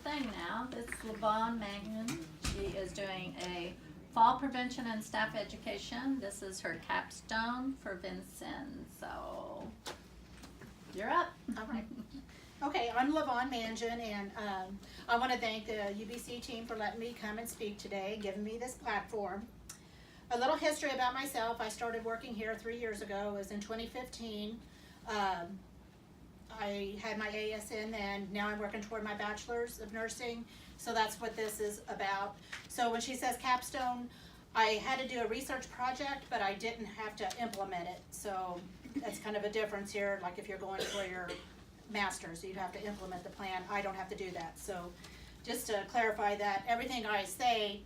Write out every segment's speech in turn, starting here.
thing now. It's Lavone Mangin. She is doing a fall prevention and staff education. This is her capstone for Vincent. So you're up. All right. Okay, I'm Lavone Mangin, and I want to thank the UBC team for letting me come and speak today, giving me this platform. A little history about myself. I started working here 3 years ago. It was in 2015. I had my ASN then. Now I'm working toward my bachelor's of nursing. So that's what this is about. So when she says capstone, I had to do a research project, but I didn't have to implement it. So that's kind of a difference here. Like if you're going for your master's, you have to implement the plan. I don't have to do that. So just to clarify that, everything I say,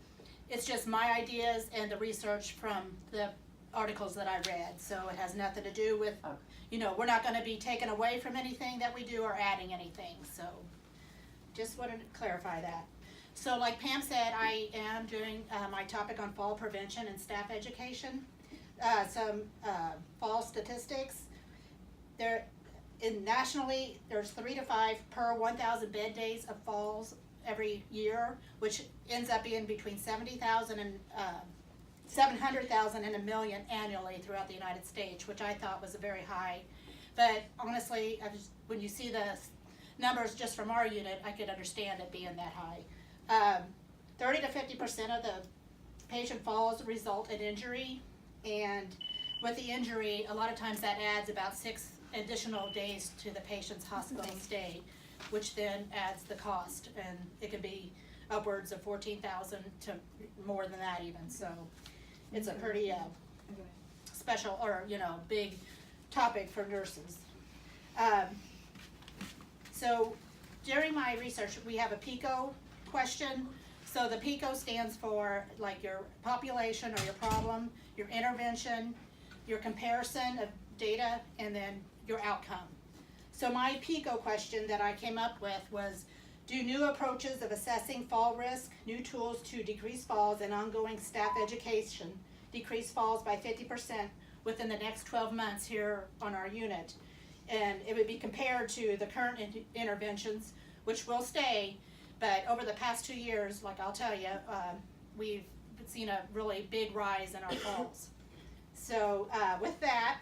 it's just my ideas and the research from the articles that I read. So it has nothing to do with, you know, we're not going to be taken away from anything that we do or adding anything. So just wanted to clarify that. So like Pam said, I am doing my topic on fall prevention and staff education. Some fall statistics. Nationally, there's 3 to 5 per 1,000 bed days of falls every year, which ends up being between 70,000 and 700,000 and 1 million annually throughout the United States, which I thought was a very high. But honestly, when you see the numbers just from our unit, I could understand it being that high. 30 to 50% of the patient falls result in injury, and with the injury, a lot of times that adds about 6 additional days to the patient's hospital stay, which then adds the cost, and it could be upwards of 14,000 to more than that even. So it's a pretty special, or big topic for nurses. So during my research, we have a PICO question. So the PICO stands for like your population or your problem, your intervention, your comparison of data, and then your outcome. So my PICO question that I came up with was, do new approaches of assessing fall risk, new tools to decrease falls, and ongoing staff education decrease falls by 50% within the next 12 months here on our unit? And it would be compared to the current interventions, which will stay, but over the past 2 years, like I'll tell you, we've seen a really big rise in our falls. So with that,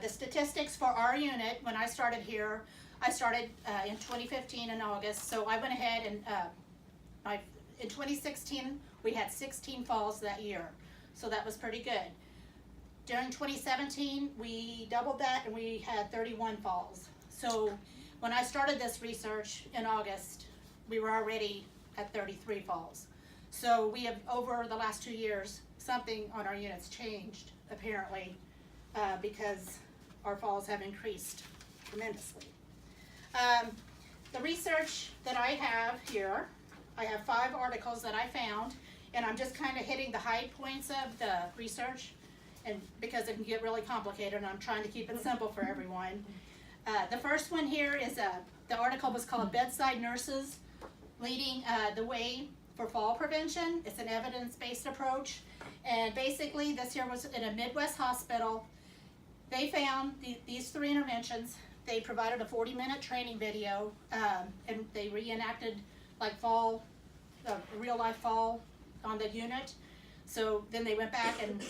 the statistics for our unit, when I started here, I started in 2015 in August, so I went ahead and in 2016 we had 16 falls that year, so that was pretty good. During 2017 we doubled that and we had 31 falls. So when I started this research in August, we were already at 33 falls. So we have, over the last 2 years, something on our units changed apparently, because our falls have increased tremendously. The research that I have here, I have 5 articles that I found, and I'm just kind of hitting the high points of the research, and because it can get really complicated, and I'm trying to keep it simple for everyone. The first one here is the article was called Bedside Nurses Leading the Way for Fall Prevention. It's an evidence-based approach, and basically this here was in a Midwest hospital. They found these 3 interventions. They provided a 40-minute training video, and they reenacted like a real life fall on the unit. So then they went back and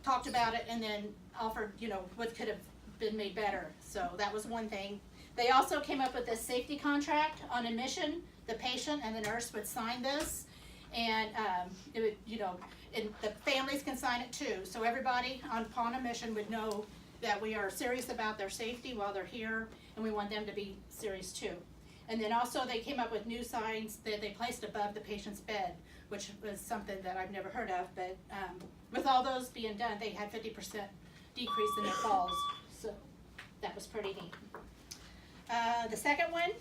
talked about it, and then offered what could have been made better. So that was one thing. They also came up with this safety contract on admission. The patient and the nurse would sign this, and it would and the families can sign it too. So everybody upon admission would know that we are serious about their safety while they're here, and we want them to be serious too. And then also they came up with new signs that they placed above the patient's bed, which was something that I've never heard of, but with all those being done, they had 50% decrease in their falls, so that was pretty neat. The second one,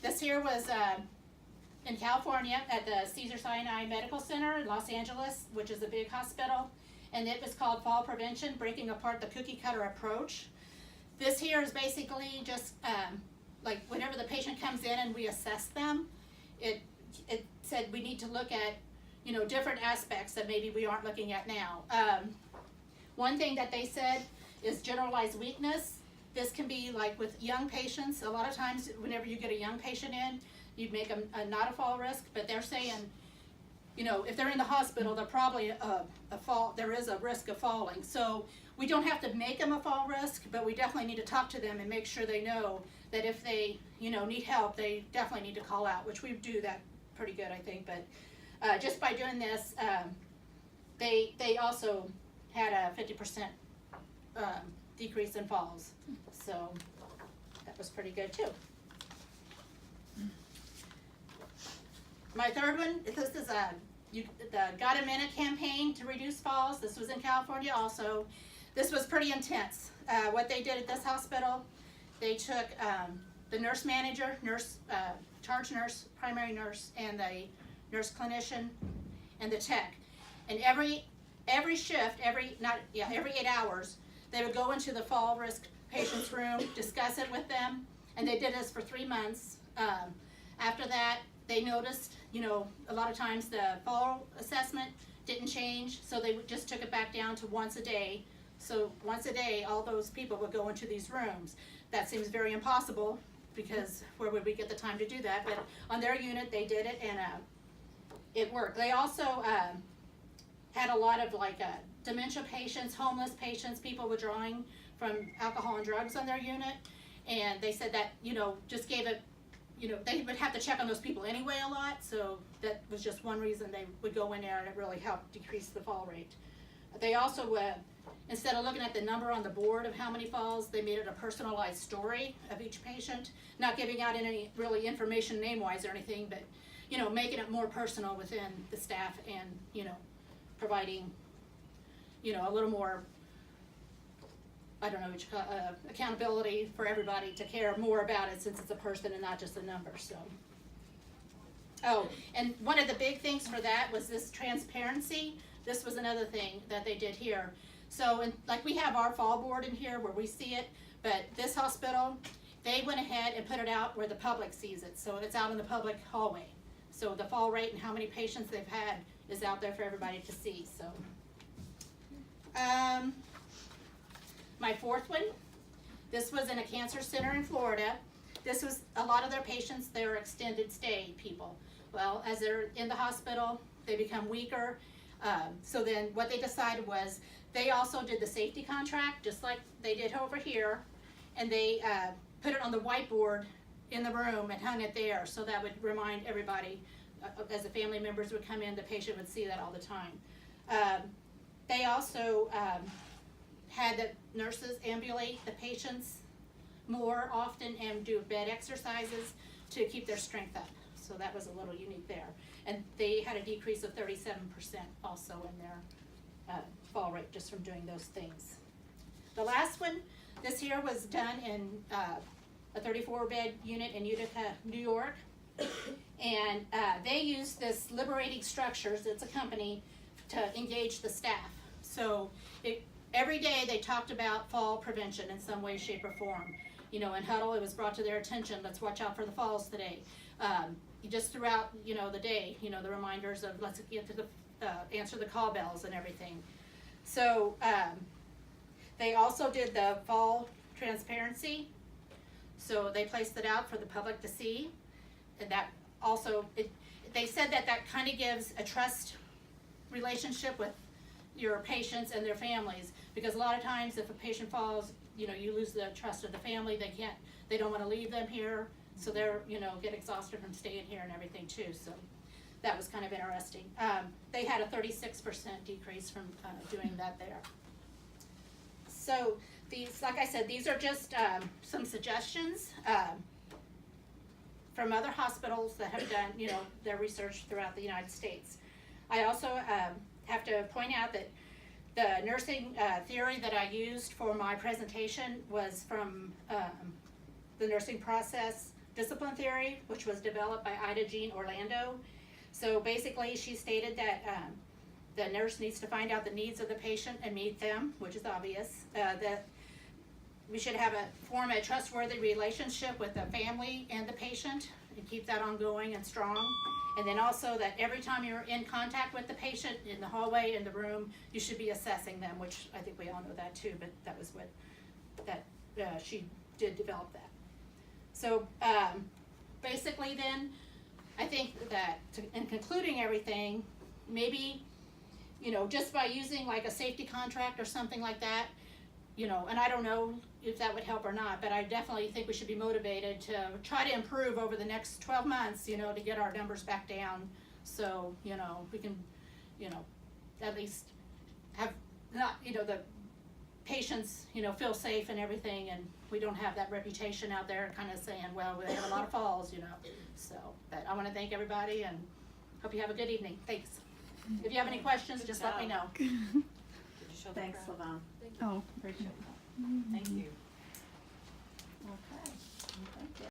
this here was in California at the Cedars-Sinai Medical Center in Los Angeles, which is a big hospital, and it was called Fall Prevention, Breaking Apart the Cookie Cutter Approach. This here is basically just like whenever the patient comes in and we assess them, it said we need to look at different aspects that maybe we aren't looking at now. One thing that they said is generalized weakness. This can be like with young patients. A lot of times, whenever you get a young patient in, you make them not a fall risk, but they're saying, you know, if they're in the hospital, they're probably there is a risk of falling. So we don't have to make them a fall risk, but we definitely need to talk to them and make sure they know that if they, you know, need help, they definitely need to call out, which we do that pretty good, I think. But just by doing this, they also had a 50% decrease in falls. So that was pretty good too. My third one, this is the Got a Minute campaign to reduce falls. This was in California also. This was pretty intense. What they did at this hospital, they took the nurse manager, charge nurse, primary nurse, and the nurse clinician, and the tech. And every shift, every 8 hours, they would go into the fall risk patient's room, discuss it with them, and they did this for 3 months. After that, they noticed, you know, a lot of times the fall assessment didn't change, so they just took it back down to once a day. So once a day, all those people would go into these rooms. That seems very impossible, because where would we get the time to do that? But on their unit, they did it, and it worked. They also had a lot of like dementia patients, homeless patients, people withdrawing from alcohol and drugs on their unit, and they said that, you know, just gave it, you know, they would have to check on those people anyway a lot, so that was just one reason they would go in there, and it really helped decrease the fall rate. They also, instead of looking at the number on the board of how many falls, they made it a personalized story of each patient, not giving out any really information name-wise or anything, but, you know, making it more personal within the staff and, you know, providing, you know, a little more, I don't know what you call accountability for everybody to care more about it, since it's a person and not just a number. So, oh, and one of the big things for that was this transparency. This was another thing that they did here. So, like we have our fall board in here where we see it, but this hospital, they went ahead and put it out where the public sees it. So it's out in the public hallway. So the fall rate and how many patients they've had is out there for everybody to see. So, my fourth one, this was in a cancer center in Florida. This was a lot of their patients, they were extended stay people. Well, as they're in the hospital, they become weaker. So then what they decided was they also did the safety contract, just like they did over here, and they put it on the whiteboard in the room and hung it there, so that would remind everybody, as the family members would come in, the patient would see that all the time. They also had the nurses ambulate the patients more often and do bed exercises to keep their strength up. So that was a little unique there. And they had a decrease of 37% also in their fall rate just from doing those things. The last one, this here was done in a 34-bed unit in Utica, New York. And they used this Liberating Structures, it's a company, to engage the staff. So every day they talked about fall prevention in some way, shape, or form. You know, in huddle, it was brought to their attention, let's watch out for the falls today. Just throughout, you know, the day, you know, the reminders of let's get to the, answer the call bells and everything. So they also did the fall transparency. So they placed it out for the public to see. And that also, they said that kind of gives a trust relationship with your patients and their families, because a lot of times if a patient falls, you know, you lose the trust of the family. They don't want to leave them here, so they're, you know, get exhausted from staying here and everything too. So that was kind of interesting. They had a 36% decrease from doing that there. So these, like I said, these are just some suggestions from other hospitals that have done, you know, their research throughout the United States. I also have to point out that the nursing theory that I used for my presentation was from the nursing process discipline theory, which was developed by Ida Jean Orlando. So basically she stated that the nurse needs to find out the needs of the patient and meet them, which is obvious. That we should form a trustworthy relationship with the family and the patient and keep that ongoing and strong. And then also that every time you're in contact with the patient in the hallway, in the room, you should be assessing them, which I think we all know that too, but that was what that she did develop that. So, basically then, I think that in concluding everything, maybe, you know, just by using like a safety contract or something like that, you know, and I don't know if that would help or not, but I definitely think we should be motivated to try to improve over the next 12 months, you know, to get our numbers back down. So, you know, we can, you know, at least have not, you know, the patients, you know, feel safe and everything, and we don't have that reputation out there kind of saying, well, we have a lot of falls, you know. So, but I want to thank everybody and hope you have a good evening. Thanks. If you have any questions, just let me know. Did you show the Thanks, crowd? Lavone. Oh. Appreciate that. Thank you. Okay. Thank you.